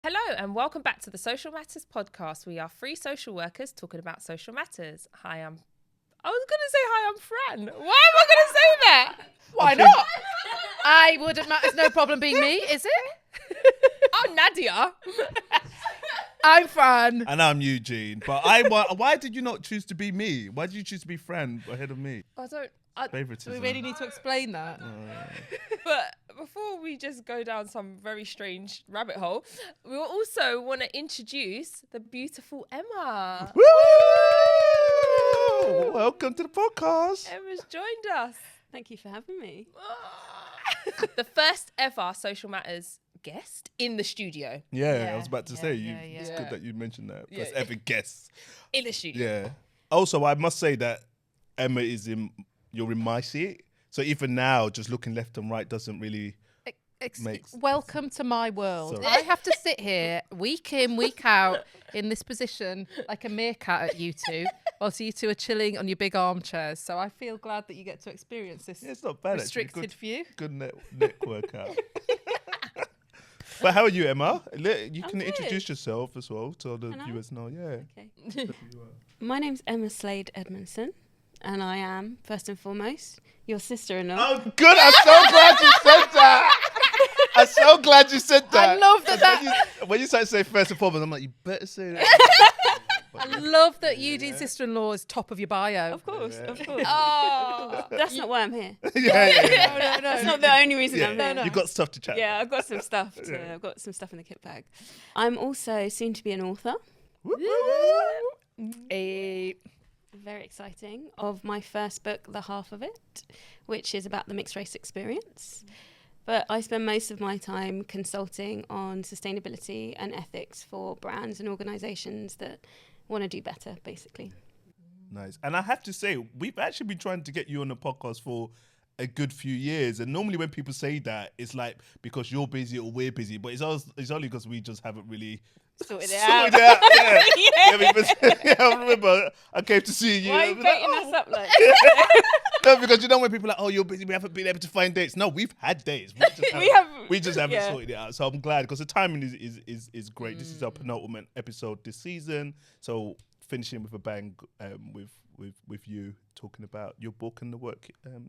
Hello and welcome back to the Social Matters podcast. We are three social workers talking about social matters. I was going to say hi, I'm Fran. Why am I going to say that? Why not? I wouldn't matter. It's no problem being me, is it? I'm Nadia. I'm Fran. And I'm Eugene. But why did you not choose to be me? Why did you choose to be Fran ahead of me? Favoritism. Do we really need to explain that? But before we just go down some very strange rabbit hole, we also want to introduce the beautiful Emma. Woo! Welcome to the podcast. Emma's joined us. Thank you for having me. The first ever Social Matters guest in the studio. Yeah, I was about to say, yeah. it's good that you mentioned that. Yeah. First ever guest. In the studio. Yeah. Also, I must say that Emma you're in my seat. So even now, just looking left and right doesn't really make sense. Welcome to my world. Sorry. I have to sit here week in, week out in this position like a meerkat at you two, whilst you two are chilling on your big armchairs. So I feel glad that you get to experience this It's not bad, restricted actually. view. Good neck workout. But how are you, Emma? You can good. introduce yourself as well to the Can I? viewers know. Yeah. Okay. My name's Emma Slade Edmondson, and I am, first and foremost, your sister-in-law. Oh, good. I'm so glad you said that. I'm so glad you said that. I love that. When you start to say first and foremost, I'm like, you better say that. I love that Eugene's sister-in-law is top of your bio. Of course. Oh. That's not why I'm here. yeah. No. That's not the only reason I'm here. no. You got stuff to chat. Yeah, I've got some stuff. I've got some stuff in the kit bag. I'm also soon to be an author. Very exciting. Of my first book, The Half of It, which is about the mixed race experience. But I spend most of my time consulting on sustainability and ethics for brands and organisations that want to do better, basically. Nice. And I have to say, we've actually been trying to get you on the podcast for a good few years. And normally when people say that, it's like because you're busy or we're busy. But it's only because we just haven't really Sorted it sorted out. it out. Yeah, I remember I came to see you. Why are I you was like, baiting us up like No, because you know when people are like, oh, you're busy, we haven't been able to find dates. No, we've had dates. We just haven't yeah. sorted it out. So I'm glad because the timing is great. This is our penultimate episode this season. So finishing with a bang with you talking about your book and the work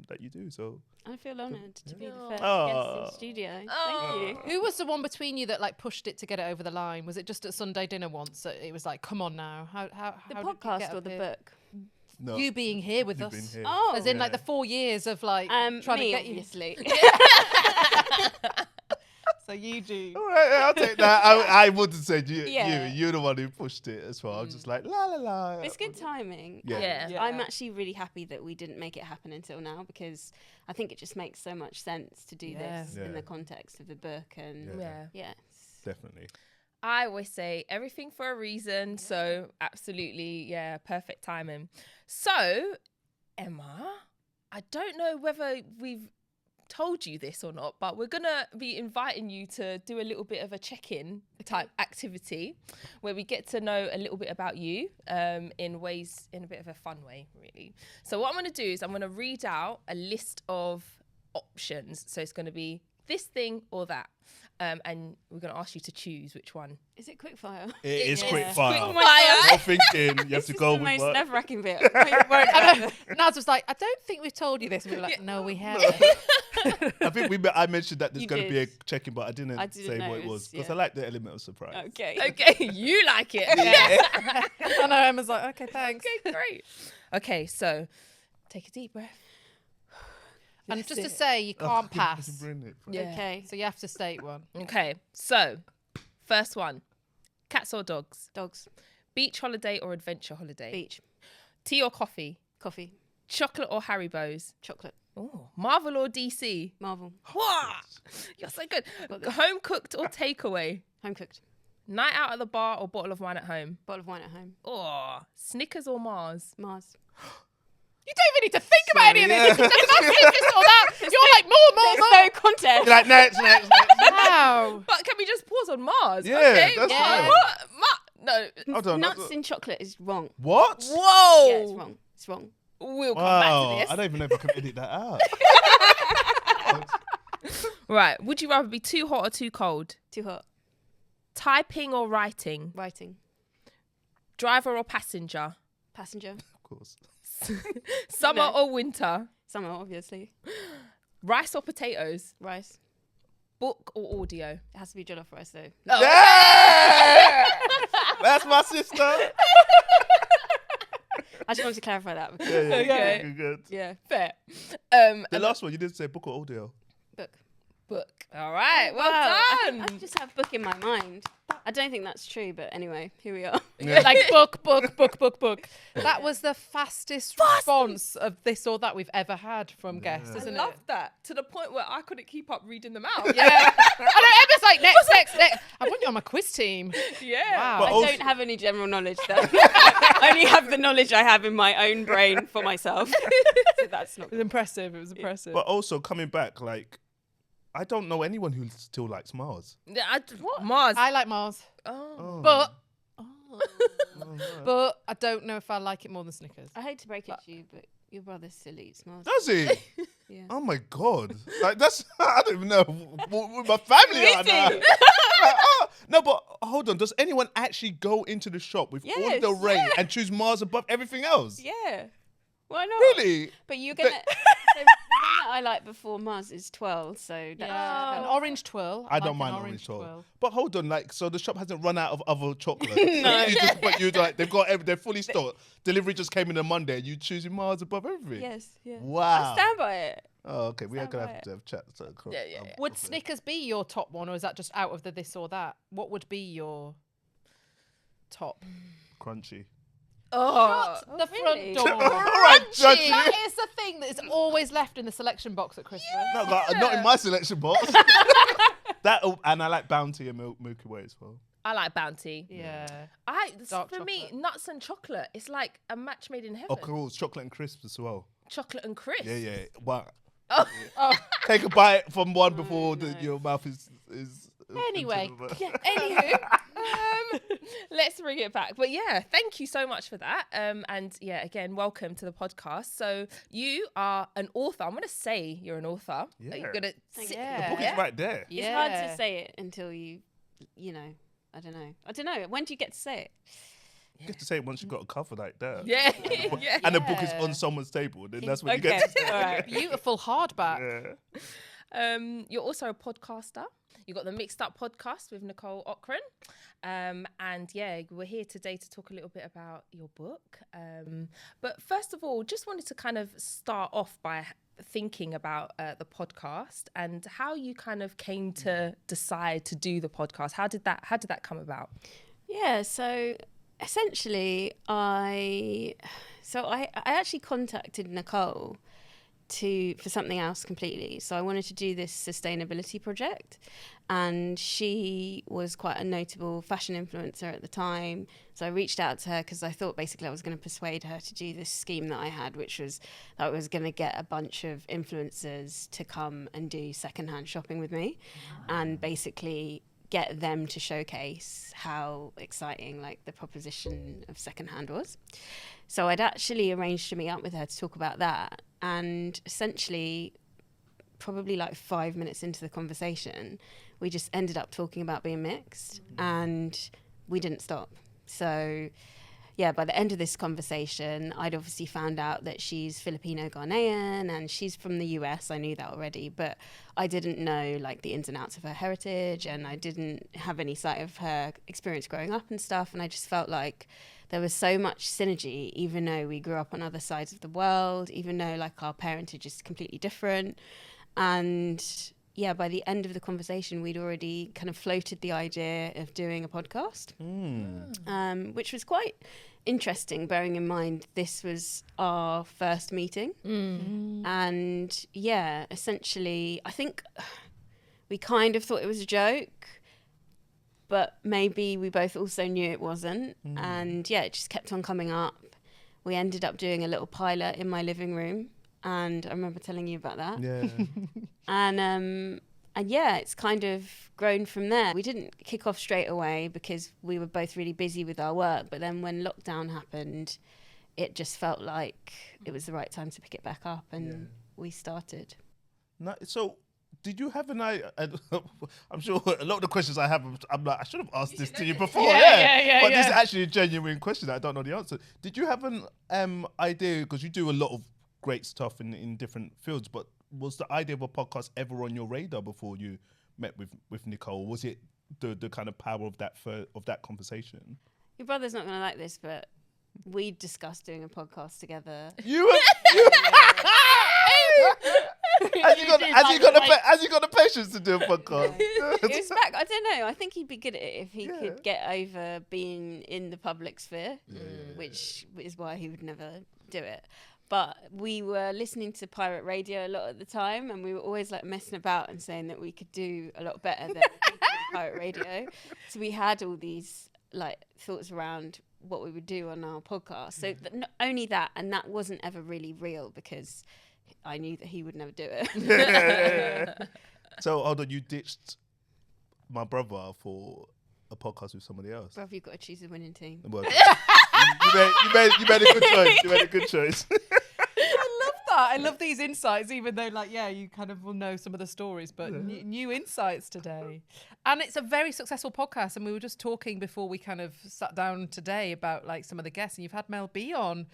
that you do. So I feel honoured to be the first Oh. guest in the studio. Thank you. Who was the one between you that like pushed it to get it over the line? Was it just at Sunday dinner once that it was like, come on now? How The how did you get podcast or up the here? book? no, You being here with you've us. been here. Oh, As in like the 4 years of like trying to me, get you. obviously. So you do. All right, I'll take that. I wouldn't say you. Yeah. You're the one who pushed it as well. I'm just like la la la. It's good timing. Yeah. Yeah. I'm actually really happy that we didn't make it happen until now because I think it just makes so much sense to do this Yeah. in the context of the book and Yeah. Definitely. I always say everything for a reason. So absolutely, yeah, perfect timing. So, Emma, I don't know whether we've told you this or not, but we're going to be inviting you to do a little bit of a check-in type activity where we get to know a little bit about you in a bit of a fun way, really. So what I'm going to do is I'm going to read out a list of options. So it's going to be this thing or that. And we're going to ask you to choose which one. Is it quickfire? It is is quick fire. quickfire. No thinking. You have to This go is the with most what. nerve-wracking bit. Naz was like, I don't think we've told you this. And we were like, no, we haven't. I think I mentioned that there's You going to be a did. check-in, but I didn't say what it was because yeah. I like the element of surprise. Okay. Okay, you like it. I know Emma's like, okay, thanks. Okay, great. Okay, so take a deep breath. And This just to is it. say, you can't pass. Brilliant. Yeah. Okay. So you have to state one. Okay, so first one. Cats or dogs? Dogs. Beach holiday or adventure holiday? Beach. Tea or coffee? Coffee. Chocolate or Haribo's? Chocolate. Oh, Marvel or DC? Marvel. Wah! You're so good. Home cooked or takeaway? Home cooked. Night out at the bar or bottle of wine at home? Bottle of wine at home. Oh, Snickers or Mars? Mars. You don't even need to think about any of this. It's just about this or that. You're like, There's more. no contest. You're like next. Wow. But can we just pause on Mars? Yeah, okay. that's fine. What? No. Hold on. Nuts in chocolate is wrong. What? Whoa. Yeah, it's wrong. It's wrong. We'll come Wow. back to I this. don't even know if I can edit that out. Right. Would you rather be too hot or too cold? Too hot. Typing or writing? Writing. Driver or passenger? Passenger. Of course. Summer No. or winter? Summer, obviously. Rice or potatoes? Rice. Book or audio? It has to be jollof rice though. Oh. Yeah! That's my sister. I just wanted to clarify that. Yeah, Okay. good. Yeah. Fair. The last one, you didn't say book or audio. Book. Book. All right. Well Wow. done. I just have book in my mind. I don't think that's true, but anyway, here we are. Yeah. Like book. That was the fastest response of this or that we've ever had from guests, Yeah. I isn't love it? that to the point where I couldn't keep up reading them out. Yeah. I know Emma's like, next. I want you on my quiz team. Yeah. Wow. But I also- don't have any general knowledge though. I only have the knowledge I have in my own brain for myself. So that's not It was impressive. It was impressive. But also coming back, like, I don't know anyone who still likes Mars. Yeah, Mars. I like Mars, Oh. but Oh, but I don't know if I like it more than Snickers. I hate to break it to you, but your brother still eats Mars. does he? Yeah. Oh my god! Like that's I don't even know what my family are now. Really? Like, oh, no, but hold on. Does anyone actually go into the shop with all Yes, the array yeah. and choose Mars above everything else? Yeah. Why not? Really? But you're gonna. So the one that I like before Mars is twirl. So that's Yeah. An orange twirl. I don't like mind an orange twirl. But hold on, like, so the shop hasn't run out of other chocolate. No. But you like they've got they're fully stocked. Delivery just came in on Monday. And you choosing Mars above everything? yes. Yeah. Wow. I stand by it. Oh, okay. We are Stand gonna by have to have chats. Yeah. Would Snickers be your top one, or is that just out of the this or that? What would be your top? Crunchy. Oh. The really? front door. All right, judge you. That is the thing that is always left in the selection box at Christmas. No, not in my selection box. And I like Bounty and Milky Way as well. I like Bounty. Yeah. For Dark me, chocolate. nuts and chocolate. It's like a match made in heaven. Oh, cool. Chocolate and crisps as well. Chocolate and crisp. Yeah. Wow. Oh. Take a bite from one before your mouth is. Anyway, Anywho, let's bring it back. But yeah, thank you so much for that. And yeah, again, welcome to the podcast. So you are an author. I'm gonna say you're an author. Yeah. You're gonna Thank sit- you. The book is right there. It's hard to say it until you know. I don't know. When do you get to say it? You get to say it once you've got a cover like that. Yeah, yeah. And the book is Yeah. on someone's table. Then that's when you Okay. get to say All right. Beautiful hardback. Yeah. You're also a podcaster. You got the Mixed Up podcast with Nicole Ocran. And yeah, we're here today to talk a little bit about your book. But first of all, just wanted to kind of start off by thinking about the podcast and how you kind of came to decide to do the podcast. How did that come about? Yeah, so essentially I actually contacted Nicole for something else completely. So I wanted to do this sustainability project, and she was quite a notable fashion influencer at the time. So I reached out to her because I thought basically I was going to persuade her to do this scheme that I had, which was that I was going to get a bunch of influencers to come and do secondhand shopping with me, and basically get them to showcase how exciting like the proposition of secondhand was. So I'd actually arranged to meet up with her to talk about that, and essentially probably like 5 minutes into the conversation we just ended up talking about being mixed, and we didn't stop. So yeah, by the end of this conversation, I'd obviously found out that she's Filipino Ghanaian and she's from the US. I knew that already, but I didn't know like the ins and outs of her heritage, and I didn't have any sight of her experience growing up and stuff. And I just felt like there was so much synergy, even though we grew up on other sides of the world, even though like our parentage is completely different. And yeah, by the end of the conversation, we'd already kind of floated the idea of doing a podcast, which was quite interesting, bearing in mind this was our first meeting. And yeah, essentially, I think we kind of thought it was a joke, but maybe we both also knew it wasn't. And yeah, it just kept on coming up. We ended up doing a little pilot in my living room, and I remember telling you about that. Yeah. And yeah, it's kind of grown from there. We didn't kick off straight away because we were both really busy with our work. But then when lockdown happened, it just felt like it was the right time to pick it back up, and we started. So did you have an idea? I'm sure a lot of the questions I have, I'm like, I should have asked this to you before. Yeah. But this is actually a genuine question. I don't know the answer. Did you have an idea, because you do a lot of great stuff in different fields, but was the idea of a podcast ever on your radar before you met with Nicole? Was it the kind of power of that conversation? Your brother's not going to like this, but we discussed doing a podcast together. Has he got the patience to do a podcast? It was back. I don't know. I think he'd be good at it if he could get over being in the public sphere, which is why he would never do it. But we were listening to pirate radio a lot at the time, and we were always like messing about and saying that we could do a lot better than people on pirate radio. So we had all these like thoughts around what we would do on our podcast. So not only that, and that wasn't ever really real because I knew that he would never do it. So hold on, you ditched my brother for a podcast with somebody else. Bruv, you've got to choose a winning team. Well, you made a good choice. You made a good choice. I love these insights, even though, like, you kind of will know some of the stories, but new insights today. And it's a very successful podcast. And we were just talking before we kind of sat down today about like some of the guests, and you've had Mel B on.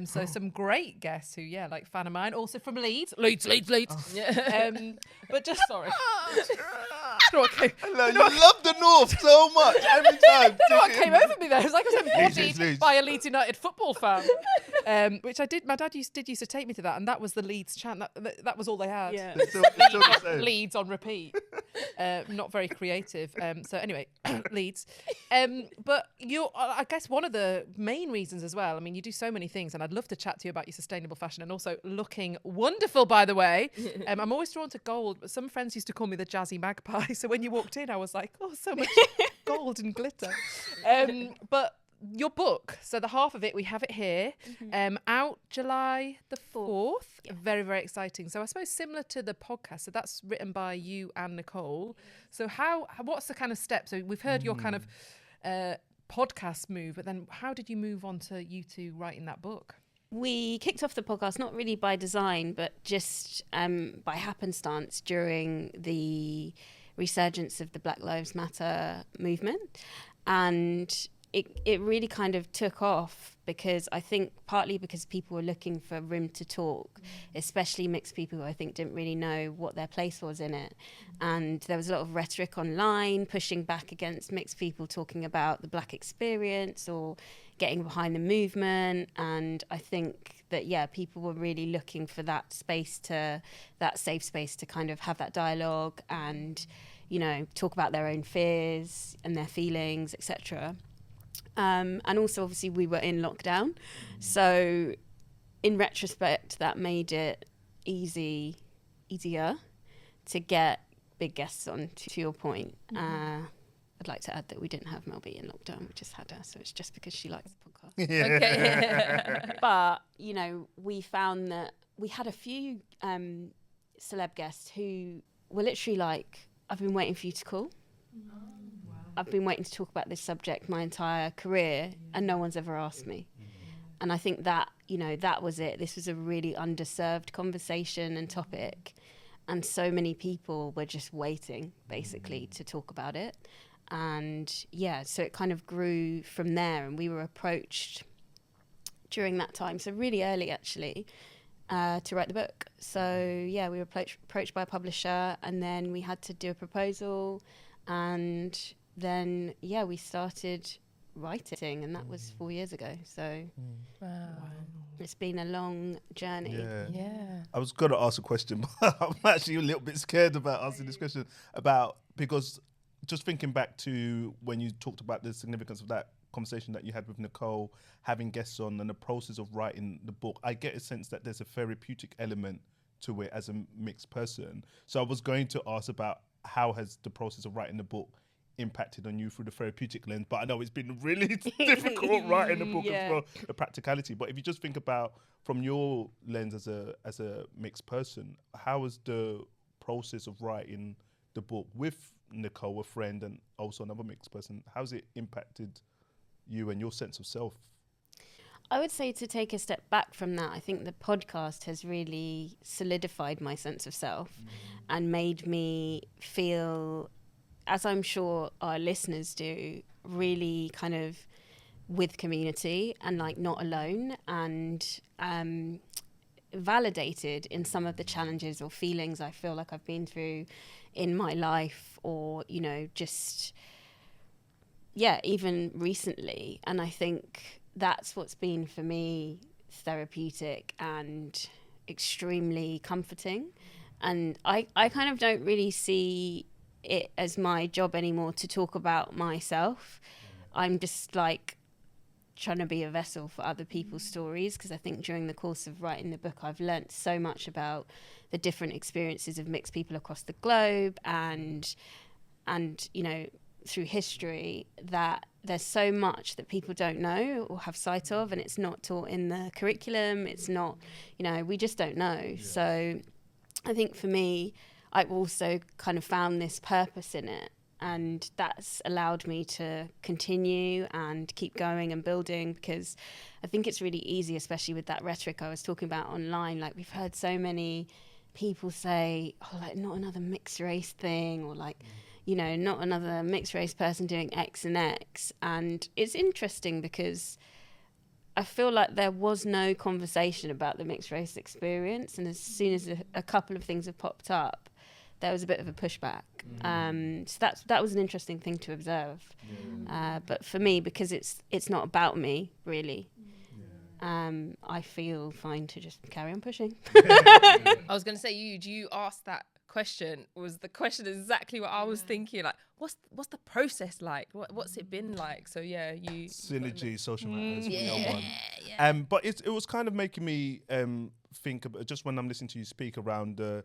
So some great guests who, like fan of mine, also from Leeds. Leeds. But just sorry. Okay. You love the North so much every time. I don't know what came over me there. It was like I was embodied Leeds. by a Leeds United football fan, which I did. My dad used to take me to that, and that was the Leeds chant. That was all they had. Yeah. It's still the same. Leeds on repeat. Not very creative. So anyway, Leeds. But I guess one of the main reasons as well. I mean, you do so many things, and I'd love to chat to you about your sustainable fashion and also looking wonderful, by the way. I'm always drawn to gold, but some friends used to call me the Jazzy Magpie. So when you walked in, I was like, oh, so much gold and glitter. But your book, so the half of it, we have it here, out July the 4th. Yeah. Very, very exciting. So I suppose similar to the podcast, so that's written by you and Nicole. So what's the kind of step? So we've heard your kind of podcast move, but then how did you move on to you two writing that book? We kicked off the podcast not really by design, but just by happenstance during the resurgence of the Black Lives Matter movement. And it really kind of took off because I think partly because people were looking for room to talk, especially mixed people who I think didn't really know what their place was in it. And there was a lot of rhetoric online pushing back against mixed people talking about the Black experience or getting behind the movement. And I think that, people were really looking for that safe space to kind of have that dialogue and, talk about their own fears and their feelings, etc. And also, obviously, we were in lockdown. So in retrospect, that made it easier to get big guests on, to your point. I'd like to add that we didn't have Mel B in lockdown. We just had her. So it's just because she likes the podcast. Okay. But, we found that we had a few celeb guests who were literally like, I've been waiting for you to call. I've been waiting to talk about this subject my entire career and no one's ever asked me. And I think that, that was it. This was a really underserved conversation and topic. And so many people were just waiting, basically, to talk about it. And so it kind of grew from there. And we were approached during that time, so really early, actually, to write the book. So, we were approached by a publisher, and then we had to do a proposal. And then, we started writing, and that was 4 years ago. So it's been a long journey. Yeah. I was going to ask a question, but I'm actually a little bit scared about asking this question because just thinking back to when you talked about the significance of that conversation that you had with Nicole, having guests on and the process of writing the book, I get a sense that there's a therapeutic element to it as a mixed person. So I was going to ask about how has the process of writing the book impacted on you through the therapeutic lens, but I know it's been really difficult writing the book as well, the practicality. But if you just think about from your lens as a mixed person, how was the process of writing the book with Nicole, a friend, and also another mixed person? How's it impacted you and your sense of self? I would say to take a step back from that, I think the podcast has really solidified my sense of self and made me feel, as I'm sure our listeners do, really kind of with community and like not alone, and validated in some of the challenges or feelings I feel like I've been through in my life, or, you know, just, yeah, even recently. And I think that's what's been for me therapeutic and extremely comforting. And I kind of don't really see it as my job anymore to talk about myself. I'm just like trying to be a vessel for other people's stories, because I think during the course of writing the book I've learnt so much about the different experiences of mixed people across the globe, and you know, through history, that there's so much that people don't know or have sight of, and it's not taught in the curriculum. It's not, you know, we just don't know. So I think for me, I've also kind of found this purpose in it, and that's allowed me to continue and keep going and building, because I think it's really easy, especially with that rhetoric I was talking about online. Like, we've heard so many people say, oh, like, not another mixed race thing, or like, you know, not another mixed race person doing X and X. And it's interesting because I feel like there was no conversation about the mixed race experience, and as soon as a couple of things have popped up, there was a bit of a pushback. So that was an interesting thing to observe. But for me, because it's not about me really, I feel fine to just carry on pushing. I was going to say, you asked that question. Was the question exactly what I was thinking? Like, what's the process like? What's it been like? So yeah, you Synergy, social matters, yeah. But it was kind of making me think about, just when I'm listening to you speak, around the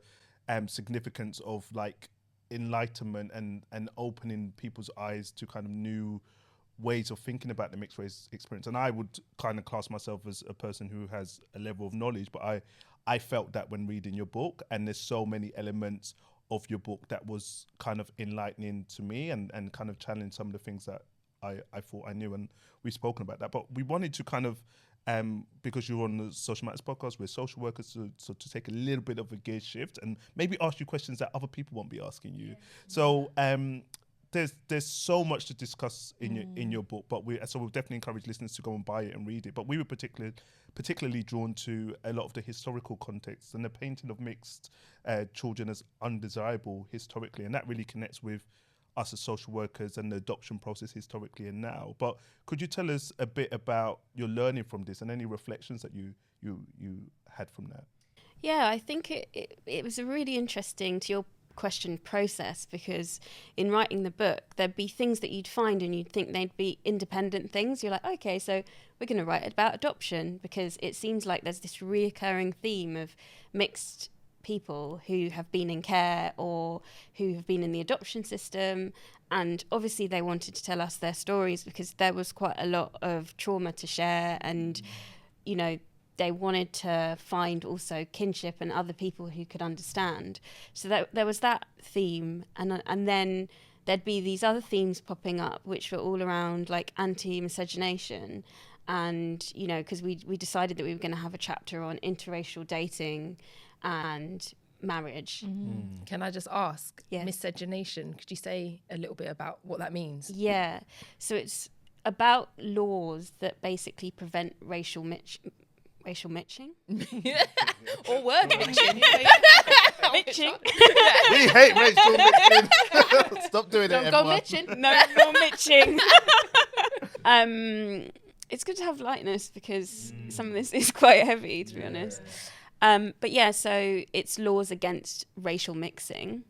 significance of like enlightenment and opening people's eyes to kind of new ways of thinking about the mixed race experience. And I would kind of class myself as a person who has a level of knowledge, but I felt that when reading your book, and there's so many elements of your book that was kind of enlightening to me and kind of channeling some of the things that I thought I knew, and we've spoken about that. But we wanted to kind of, because you're on the Social Matters podcast, we're social workers, so to take a little bit of a gear shift and maybe ask you questions that other people won't be asking you. So there's so much to discuss in your book, but we'll definitely encourage listeners to go and buy it and read it. But we were particularly drawn to a lot of the historical context and the painting of mixed children as undesirable historically, and that really connects with us as social workers and the adoption process historically and now. But could you tell us a bit about your learning from this and any reflections that you had from that? Yeah, I think it was a really interesting, to your question, process, because in writing the book, there'd be things that you'd find and you'd think they'd be independent things. You're like, okay, so we're going to write about adoption, because it seems like there's this reoccurring theme of mixed people who have been in care or who have been in the adoption system, and obviously they wanted to tell us their stories because there was quite a lot of trauma to share, and you know, they wanted to find also kinship and other people who could understand. So there was that theme, and then there'd be these other themes popping up which were all around like anti-miscegenation, and you know, because we decided that we were going to have a chapter on interracial dating and marriage. Can I just ask, Yeah. miscegenation, could you say a little bit about what that means? Yeah, so it's about laws that basically prevent racial mixing. Or word mixing. Mixing. We hate racial mixing. Stop doing it, Don't go everyone. mitching. No mixing. It's good to have lightness, because some of this is quite heavy, to be honest. But yeah, so it's laws against racial mixing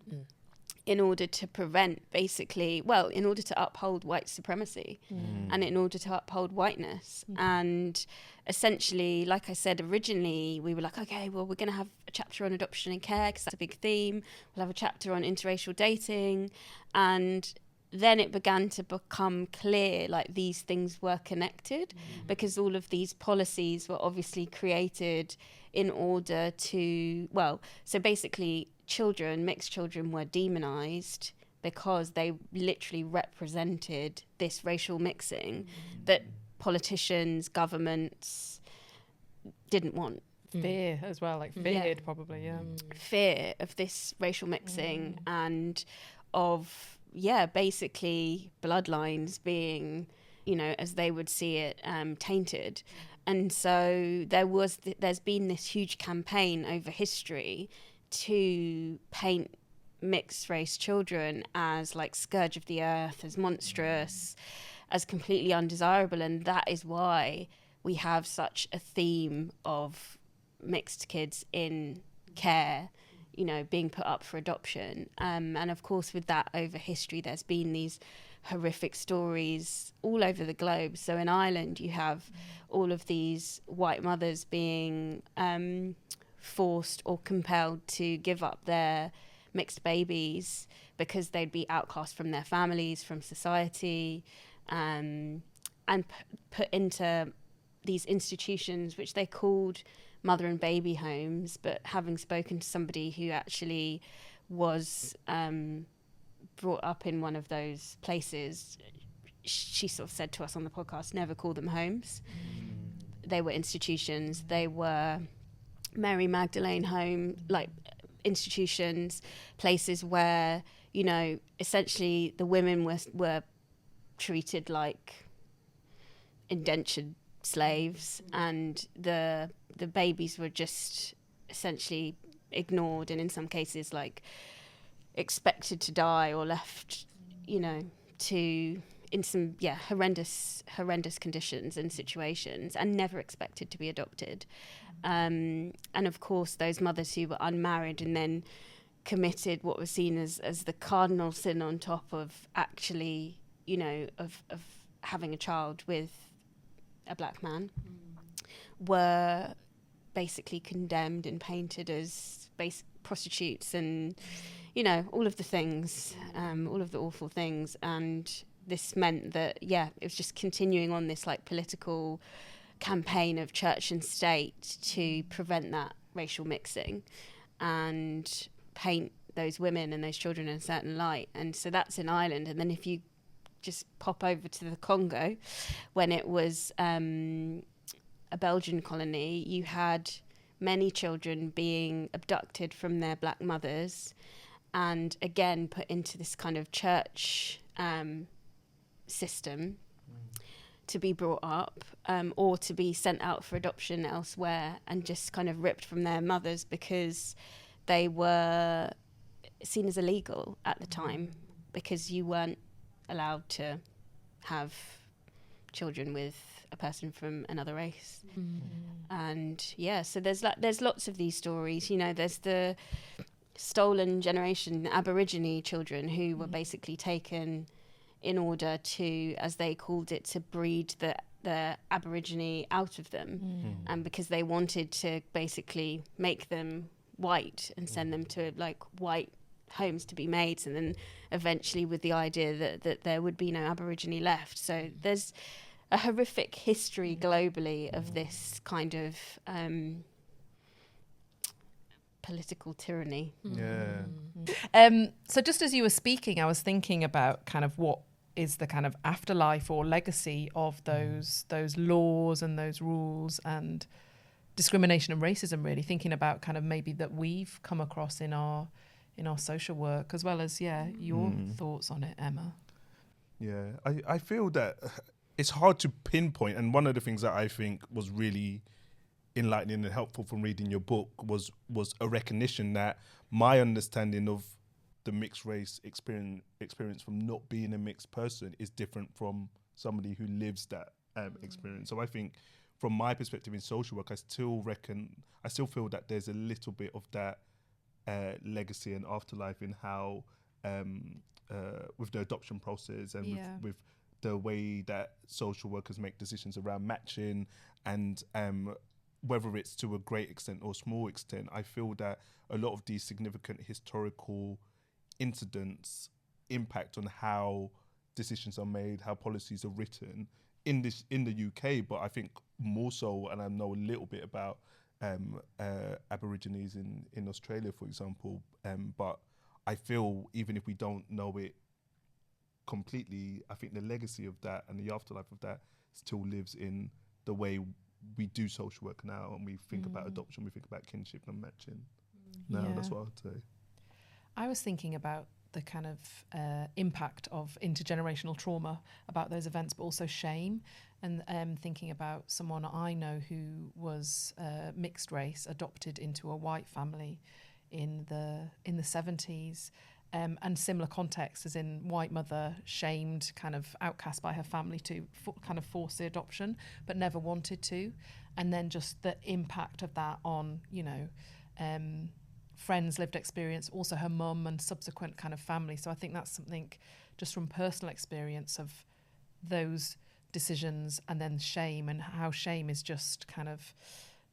in order to prevent, basically, well, in order to uphold white supremacy and in order to uphold whiteness. And essentially, like I said, originally we were like, okay, well, we're going to have a chapter on adoption and care because that's a big theme. We'll have a chapter on interracial dating. And then it began to become clear, like, these things were connected because all of these policies were obviously created in order to, well, so basically mixed children were demonized because they literally represented this racial mixing that politicians, governments didn't want. Fear as well, like feared probably, Fear of this racial mixing and of, basically bloodlines being, as they would see it, tainted. And so there's been this huge campaign over history to paint mixed race children as like scourge of the earth, as monstrous, as completely undesirable. And that is why we have such a theme of mixed kids in care, being put up for adoption. And of course, with that over history, there's been these horrific stories all over the globe. So in Ireland, you have all of these white mothers being forced or compelled to give up their mixed babies because they'd be outcast from their families, from society, and put into these institutions which they called mother and baby homes. But having spoken to somebody who actually was brought up in one of those places, she sort of said to us on the podcast, never call them homes. They were institutions. They were Mary Magdalene home, like institutions, places where, essentially the women were treated like indentured slaves, and the babies were just essentially ignored, and in some cases like expected to die or left, to in some horrendous conditions and situations, and never expected to be adopted. And of course those mothers who were unmarried and then committed what was seen as the cardinal sin on top of actually, of having a child with a black man, were basically condemned and painted as prostitutes and, all of the things, all of the awful things. And this meant that, it was just continuing on this like political campaign of church and state to prevent that racial mixing and paint those women and those children in a certain light. And so that's in Ireland. And then if you just pop over to the Congo, when it was a Belgian colony, you had many children being abducted from their black mothers and again put into this kind of church system to be brought up, or to be sent out for adoption elsewhere and just kind of ripped from their mothers because they were seen as illegal at the time, because you weren't allowed to have children with a person from another race. And so there's lots of these stories. There's the stolen generation Aborigine children who were basically taken in order to, as they called it, to breed the Aborigine out of them, and because they wanted to basically make them white and send them to like white homes to be maids, and then eventually with the idea that there would be no Aborigine left. So there's a horrific history globally of this kind of political tyranny. So just as you were speaking, I was thinking about kind of what is the kind of afterlife or legacy of those laws and those rules and discrimination and racism, really thinking about kind of maybe that we've come across in our social work, as well as your thoughts on it, Emma. I feel that it's hard to pinpoint, and one of the things that I think was really enlightening and helpful from reading your book was a recognition that my understanding of the mixed race experience from not being a mixed person is different from somebody who lives that experience. So I think from my perspective in social work, I still feel that there's a little bit of that legacy and afterlife in how with the adoption process and with the way that social workers make decisions around matching, and whether it's to a great extent or small extent, I feel that a lot of these significant historical incidents impact on how decisions are made, how policies are written in the UK, but I think more so, and I know a little bit about Aborigines in Australia, for example, but I feel even if we don't know it completely, I think the legacy of that and the afterlife of that still lives in the way we do social work now, and we think about adoption, we think about kinship and matching. No, that's what I would say. I was thinking about the kind of impact of intergenerational trauma about those events, but also shame, and thinking about someone I know who was mixed race, adopted into a white family in the 70s, and similar context, as in white mother, shamed, kind of outcast by her family to kind of force the adoption, but never wanted to, and then just the impact of that on, you know, friends' lived experience, also her mum and subsequent kind of family. So I think that's something just from personal experience of those decisions, and then shame, and how shame is just kind of,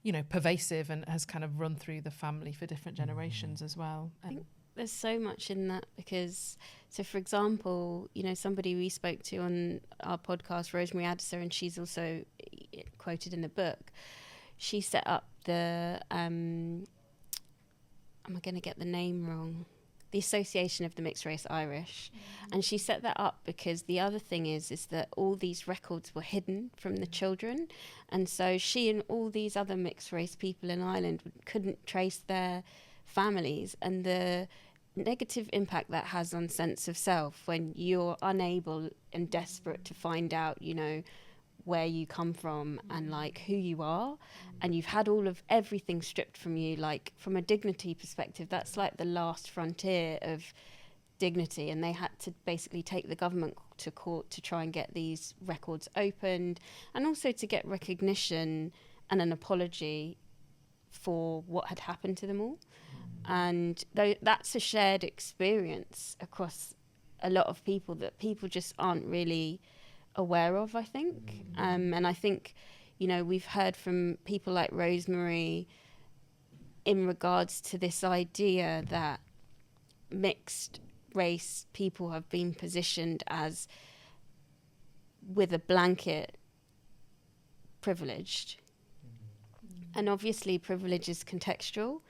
you know, pervasive and has kind of run through the family for different generations as well. I think there's so much in that, because, so for example, you know, somebody we spoke to on our podcast, Rosemary Addison, and she's also quoted in the book, she set up the am I going to get the name wrong? The Association of the Mixed Race Irish. And she set that up because the other thing is that all these records were hidden from the children. And so she and all these other mixed race people in Ireland couldn't trace their families, and the negative impact that has on sense of self when you're unable and desperate to find out, you know, where you come from and like who you are, and you've had all of everything stripped from you. Like from a dignity perspective, that's like the last frontier of dignity, and they had to basically take the government to court to try and get these records opened, and also to get recognition and an apology for what had happened to them all. And that's a shared experience across a lot of people that people just aren't really aware of, I think. And I think, you know, we've heard from people like Rosemary in regards to this idea that mixed race people have been positioned as, with a blanket, privileged. And obviously privilege is contextual,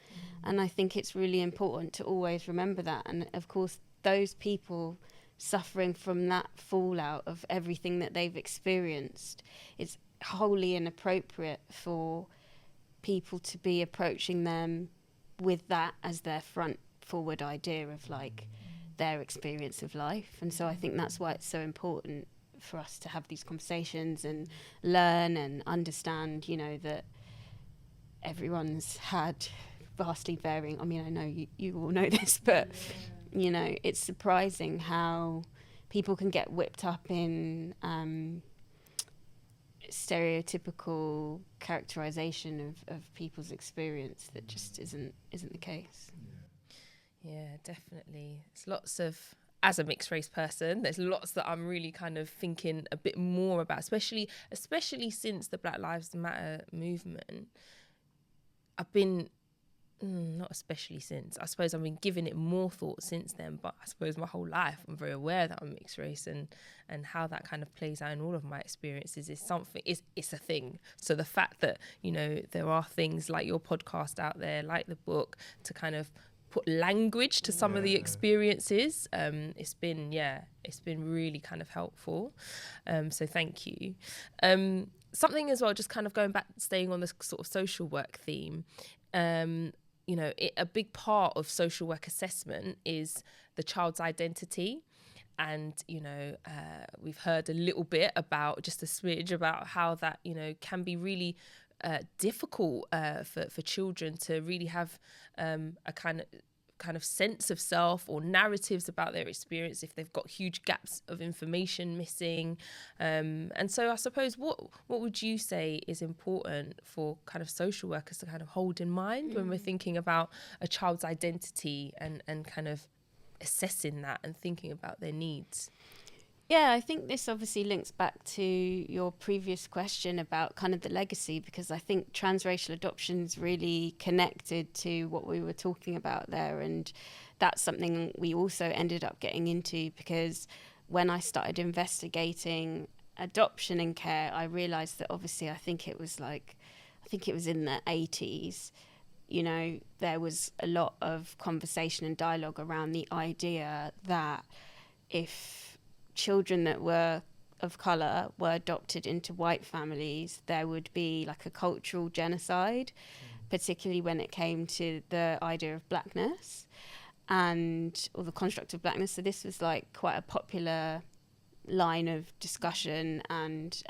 and I think it's really important to always remember that. And of course, those people suffering from that fallout of everything that they've experienced, it's wholly inappropriate for people to be approaching them with that as their front forward idea of like their experience of life. And so I think that's why it's so important for us to have these conversations and learn and understand, you know, that everyone's had vastly varying, I mean, I know you all know this, but you know, it's surprising how people can get whipped up in stereotypical characterization of people's experience that just isn't the case. Yeah, definitely. It's lots of, as a mixed race person, there's lots that I'm really kind of thinking a bit more about, especially since the Black Lives Matter movement. I've been, not especially since, I suppose I've been giving it more thought since then, but I suppose my whole life I'm very aware that I'm mixed race, and how that kind of plays out in all of my experiences is something, it's a thing. So the fact that, you know, there are things like your podcast out there, like the book, to kind of put language to some of the experiences, it's been really kind of helpful. So thank you. Something as well, just kind of going back, staying on this sort of social work theme, you know, a big part of social work assessment is the child's identity. And, you know, we've heard a little bit about, just a smidge about how that, you know, can be really difficult for children to really have a kind of sense of self or narratives about their experience if they've got huge gaps of information missing. And so I suppose what would you say is important for kind of social workers to kind of hold in mind when we're thinking about a child's identity and kind of assessing that and thinking about their needs? Yeah, I think this obviously links back to your previous question about kind of the legacy, because I think transracial adoption is really connected to what we were talking about there. And that's something we also ended up getting into, because when I started investigating adoption and care, I realised that obviously I think it was in the 80s, you know, there was a lot of conversation and dialogue around the idea that if children that were of colour were adopted into white families, there would be like a cultural genocide, particularly when it came to the idea of blackness or the construct of blackness. So this was like quite a popular line of discussion and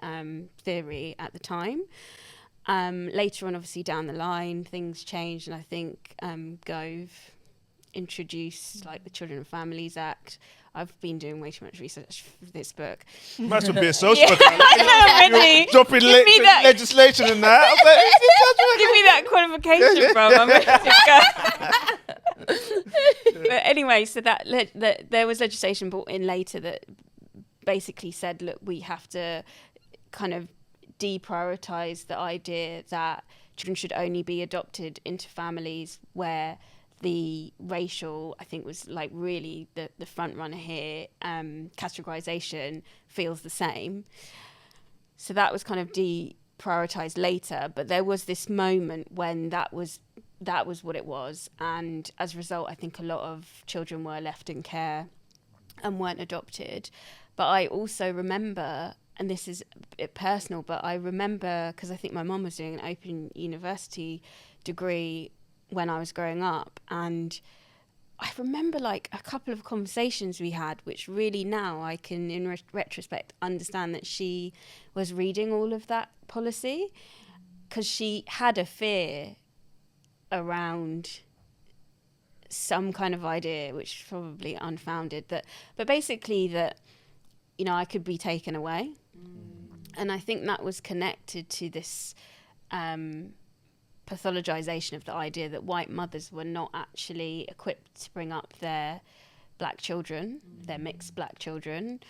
theory at the time. Later on, obviously down the line, things changed, and I think Gove introduced like the Children and Families Act. I've been doing way too much research for this book. Must have been a social worker. I know, already. Dropping legislation and that. I was like, give me that qualification, bro. I'm ready to go. But anyway, so that there was legislation brought in later that basically said, look, we have to kind of deprioritize the idea that children should only be adopted into families where the racial, I think, was like really the front runner here. Categorization feels the same. So that was kind of deprioritized later, but there was this moment when that was what it was, and as a result, I think a lot of children were left in care and weren't adopted. But I also remember, and this is a bit personal, but I remember, because I think my mum was doing an open university degree when I was growing up, and I remember like a couple of conversations we had, which really now I can, in retrospect, understand that she was reading all of that policy, because she had a fear around some kind of idea, which is probably unfounded, but basically that, you know, I could be taken away. And I think that was connected to this pathologization of the idea that white mothers were not actually equipped to bring up their black children, their mixed black children,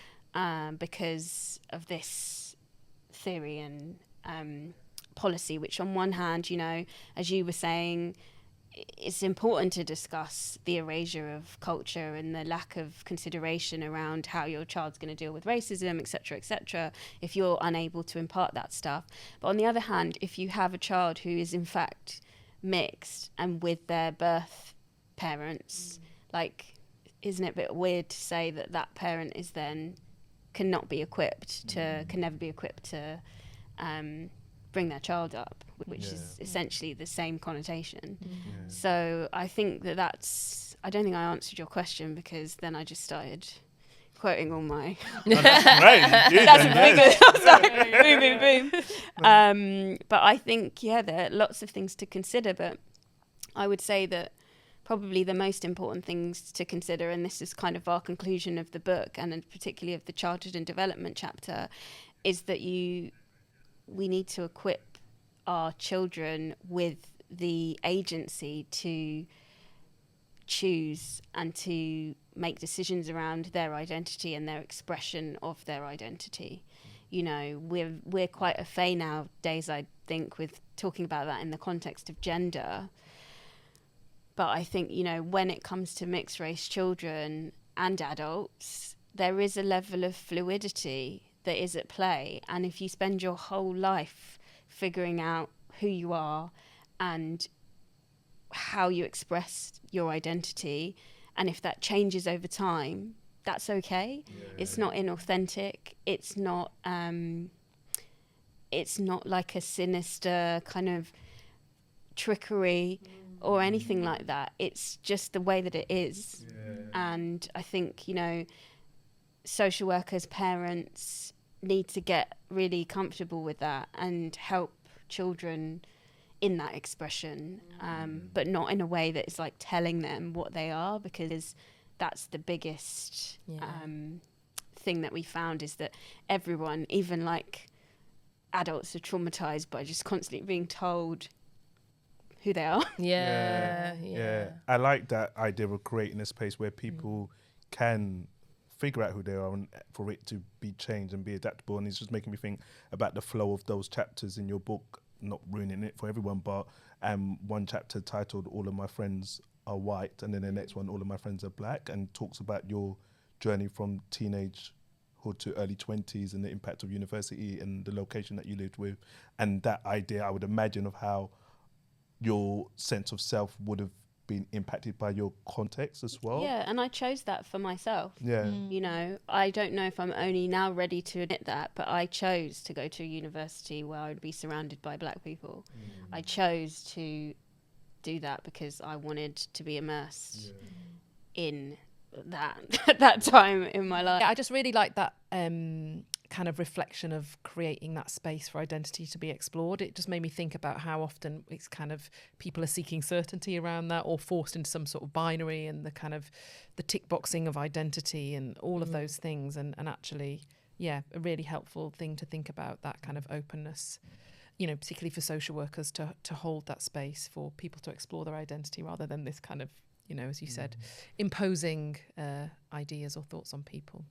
because of this theory and policy, which on one hand, you know, as you were saying, it's important to discuss the erasure of culture and the lack of consideration around how your child's going to deal with racism, etc., if you're unable to impart that stuff. But on the other hand, if you have a child who is in fact mixed and with their birth parents, like, isn't it a bit weird to say that that parent is then can never be equipped to bring their child up, which is essentially the same connotation. So I think that's, I don't think I answered your question, because then I just started quoting all my boom. But I think, there are lots of things to consider, but I would say that probably the most important things to consider, and this is kind of our conclusion of the book, and particularly of the childhood and development chapter, is that we need to equip our children with the agency to choose and to make decisions around their identity and their expression of their identity. You know, we're quite au fait nowadays, I think, with talking about that in the context of gender. But I think, you know, when it comes to mixed race children and adults, there is a level of fluidity that is at play, and if you spend your whole life figuring out who you are and how you express your identity, and if that changes over time, that's okay. It's not inauthentic. It's not like a sinister kind of trickery or anything like that. It's just the way that it is. And I think, you know, social workers, parents need to get really comfortable with that and help children in that expression, but not in a way that is like telling them what they are, because that's the biggest thing that we found, is that everyone, even like adults, are traumatized by just constantly being told who they are. I like that idea of creating a space where people can figure out who they are and for it to be changed and be adaptable. And it's just making me think about the flow of those chapters in your book, not ruining it for everyone, but one chapter titled All of My Friends Are White, and then the next one, All of My Friends Are Black, and talks about your journey from teenagehood to early 20s and the impact of university and the location that you lived with. And that idea, I would imagine, of how your sense of self would have been impacted by your context as well. Yeah, and I chose that for myself. Yeah. You know, I don't know if I'm only now ready to admit that, but I chose to go to a university where I would be surrounded by black people. I chose to do that because I wanted to be immersed in that at that time in my life. Yeah, I just really like that kind of reflection of creating that space for identity to be explored. It just made me think about how often it's kind of people are seeking certainty around that, or forced into some sort of binary, and the kind of the tick boxing of identity and all of those things. And actually, yeah, a really helpful thing to think about, that kind of openness, you know, particularly for social workers to hold that space for people to explore their identity, rather than this kind of, you know, as you said, imposing ideas or thoughts on people.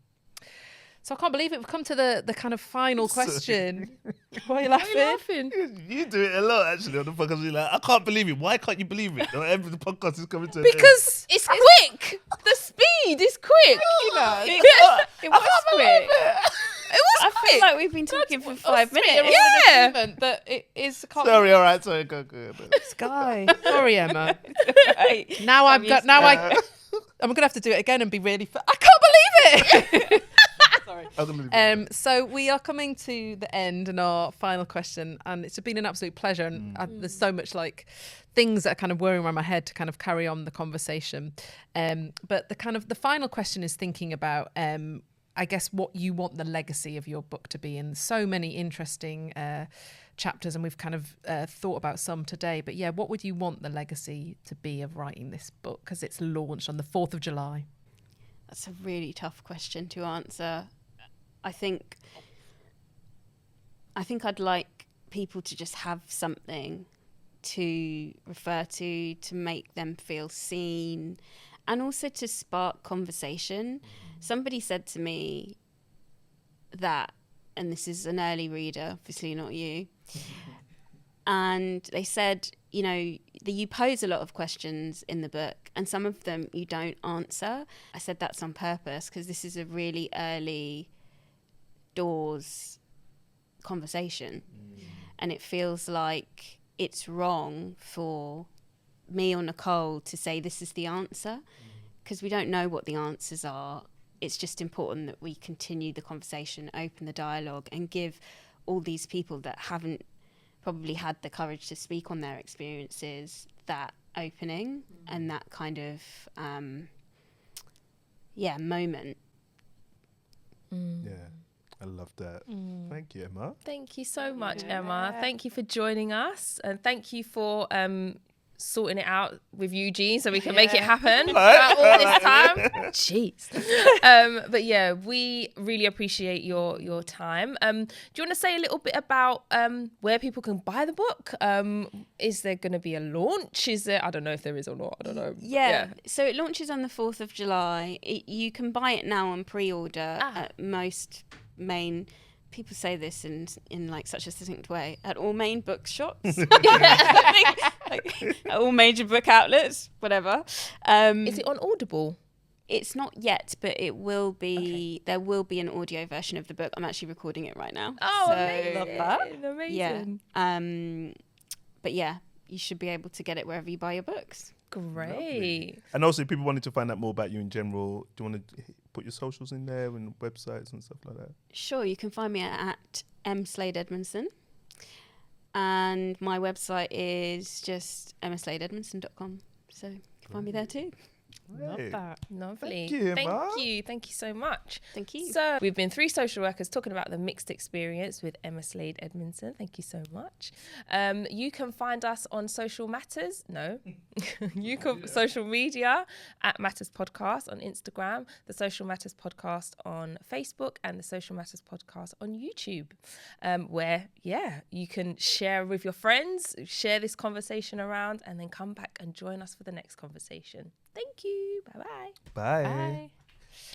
So I can't believe it. We've come to the kind of final question. Why are you laughing? You do it a lot, actually, on the podcast. You're like, I can't believe it. Why can't you believe it? Every podcast is coming to an end. Because it's quick. The speed is quick. You know. It was quick. It was I quick. feel like we've been talking for 5 minutes. Yeah. That it is. Sorry, all right. Sorry, go. Sky. Sorry, Emma. Right. Now I'm gonna have to do it again and be really. I can't believe it. Sorry. So we are coming to the end and our final question, and it's been an absolute pleasure. And there's so much like things that are kind of whirring around my head to kind of carry on the conversation. But the final question is thinking about, I guess, what you want the legacy of your book to be. And so many interesting chapters, and we've kind of thought about some today. But yeah, what would you want the legacy to be of writing this book, because it's launched on the 4th of July? That's a really tough question to answer. I think I'd like people to just have something to refer to make them feel seen, and also to spark conversation. Somebody said to me that, and this is an early reader, obviously not you, and they said, you know, that you pose a lot of questions in the book and some of them you don't answer. I said that's on purpose because this is a really early doors conversation, and it feels like it's wrong for me or Nicole to say this is the answer, because we don't know what the answers are. It's just important that we continue the conversation, open the dialogue, and give all these people that haven't probably had the courage to speak on their experiences that opening and that kind of moment. Yeah, I love that. Thank you, Emma. Thank you so much, Emma. Thank you for joining us, and thank you for sorting it out with Eugene so we can make it happen throughout all this time. Jeez. But yeah, we really appreciate your time. Do you want to say a little bit about where people can buy the book? Is there going to be a launch? Is there? I don't know if there is or not. I don't know. Yeah. So it launches on the 4th of July. You can buy it now on pre-order at most main. People say this in like such a succinct way, at all main bookshops, like, at all major book outlets, whatever. Is it on Audible? It's not yet, but it will be. Okay. There will be an audio version of the book. I'm actually recording it right now. Oh, so, amazing! Love that. Amazing. Yeah. But yeah, you should be able to get it wherever you buy your books. Great. Lovely. And also, if people wanted to find out more about you in general, do you want to put your socials in there and websites and stuff like that? Sure, you can find me at Emma Slade Edmondson. And my website is just emmasladeedmondson.com. So you can find me there too. Love that. Lovely. Thank you, Emma. Thank you so much. Thank you. So we've been 3 social workers talking about the mixed experience with Emma Slade Edmondson. Thank you so much. You can find us on social media at Matters Podcast on Instagram, the Social Matters Podcast on Facebook, and the Social Matters Podcast on YouTube, where you can share with your friends, share this conversation around, and then come back and join us for the next conversation. Thank you. Bye-bye. Bye. Bye.